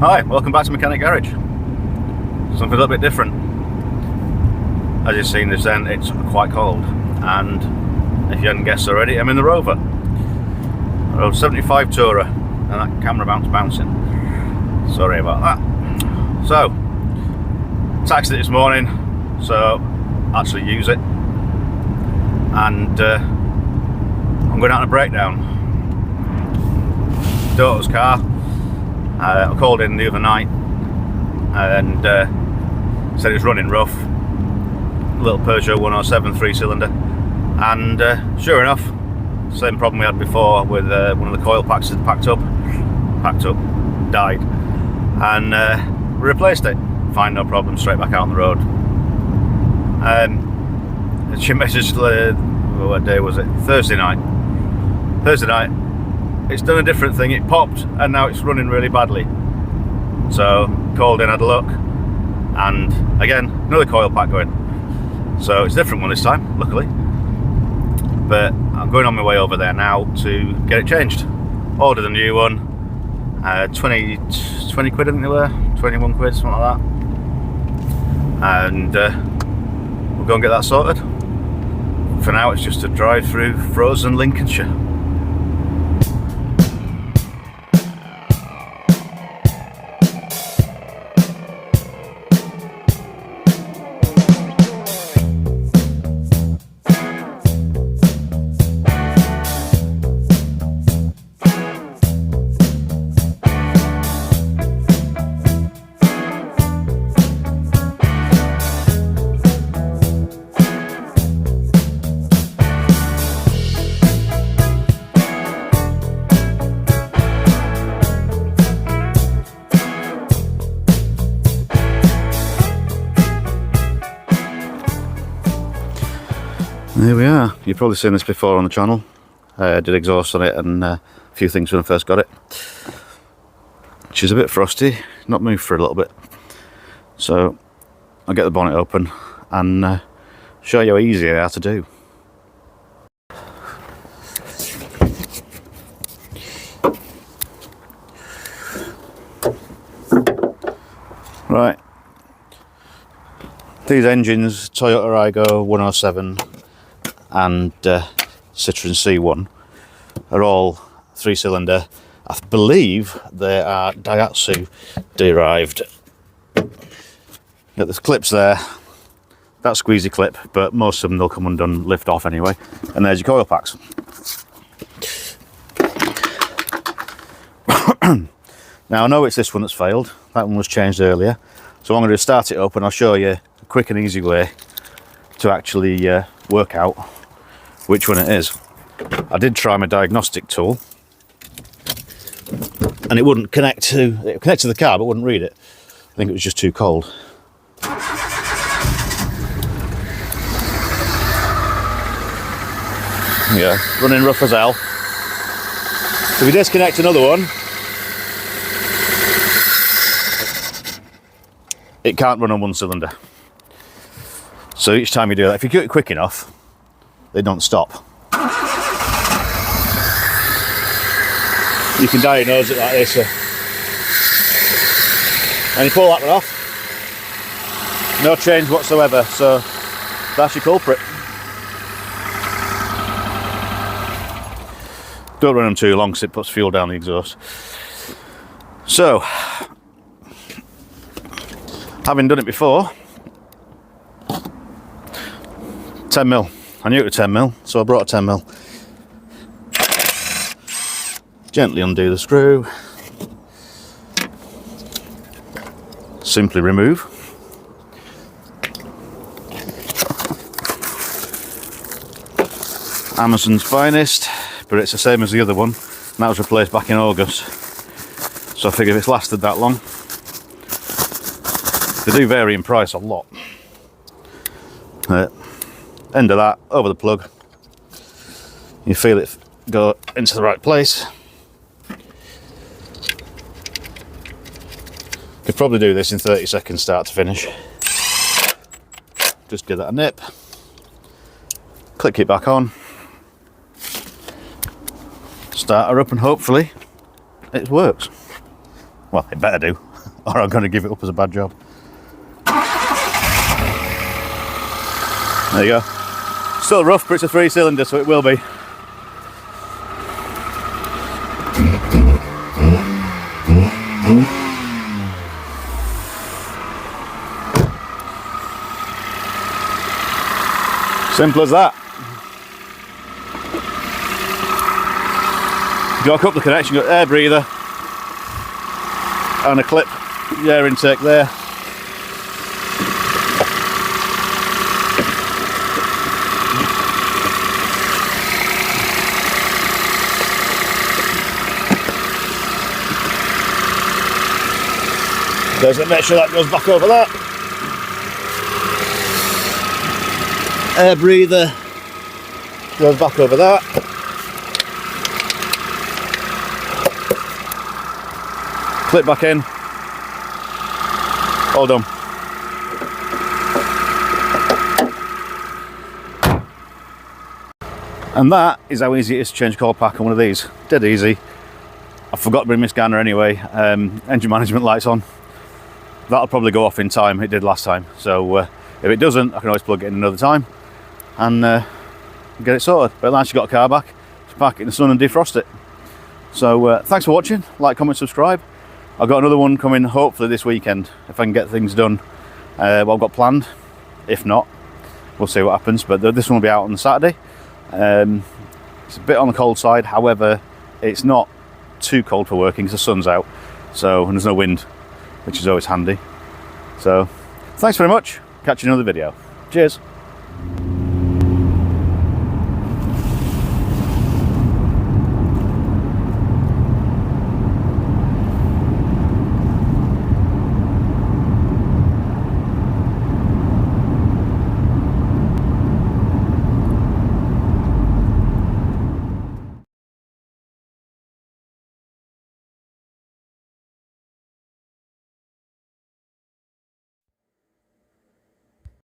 Hi, welcome back to Mechanic Garage. Something a little bit different. As you've seen this then, it's quite cold, and if you hadn't guessed already, I'm in the Rover. I rode 75 Tourer, and that camera bouncing. Sorry about that. So, taxied it this morning, so actually use it, and I'm going out on a breakdown. Daughter's car. I called in the other night and said it was running rough. Little Peugeot 107 3-cylinder, and sure enough, same problem we had before with one of the coil packs had packed up, died, and we replaced it. Fine, no problem, straight back out on the road. She messaged, what day was it? Thursday night. It's done a different thing. It popped and now it's running really badly. So called in, had a look, and again another coil pack going. So it's a different one this time, luckily. But I'm going on my way over there now to get it changed. Ordered a new one. 20 quid I think they were, 21 quid, something like that. And we'll go and get that sorted. For now it's just a drive through frozen Lincolnshire. There we are. You've probably seen this before on the channel. I did exhaust on it and a few things when I first got it. She's a bit frosty, not moved for a little bit. So I'll get the bonnet open and show you how easy they are to do. Right. These engines, Toyota Aygo 107 and Citroen C1, are all 3-cylinder. I believe they are Daihatsu derived. Got the clips there, that squeezy clip, but most of them they'll come undone, lift off anyway. And there's your coil packs. Now I know it's this one that's failed. That one was changed earlier. So I'm going to start it up and I'll show you a quick and easy way to actually work out which one it is. I did try my diagnostic tool and it wouldn't connect to the car, but wouldn't read it. I think it was just too cold. Yeah, running rough as hell. If we disconnect another one, it can't run on one cylinder. So each time you do that, if you do it quick enough, they don't stop. You can diagnose it like this. And you pull that one off, no change whatsoever, so that's your culprit. Don't run them too long because it puts fuel down the exhaust. So, having done it before, 10mm. I knew it was 10mm, so I brought a 10mm. Gently undo the screw. Simply remove. Amazon's finest, but it's the same as the other one. And that was replaced back in August. So I figure if it's lasted that long. They do vary in price a lot. End of that, over the plug. You feel it go into the right place. Could probably do this in 30 seconds start to finish. Just give that a nip. Click it back on. Start her up and hopefully it works. Well, it better do. or I'm going to give it up as a bad job. There you go. Still rough, but it's a 3-cylinder, so it will be. Simple as that. Got a couple of connections, got air breather and a clip, the air intake there. There's a make sure that goes back over that. Air breather goes back over that. Clip back in. All done. And that is how easy it is to change coil pack on one of these. Dead easy. I forgot to bring my scanner anyway. Engine management lights on. That'll probably go off in time. It did last time. So if it doesn't, I can always plug it in another time and get it sorted. But at last you got a car back, just park it in the sun and defrost it. So thanks for watching. Like, comment, subscribe. I've got another one coming hopefully this weekend if I can get things done. What I've got planned. If not, we'll see what happens. But this one will be out on Saturday. It's a bit on the cold side. However, it's not too cold for working because the sun's out. So, and there's no wind, which is always handy. So thanks very much. Catch you in another video. Cheers.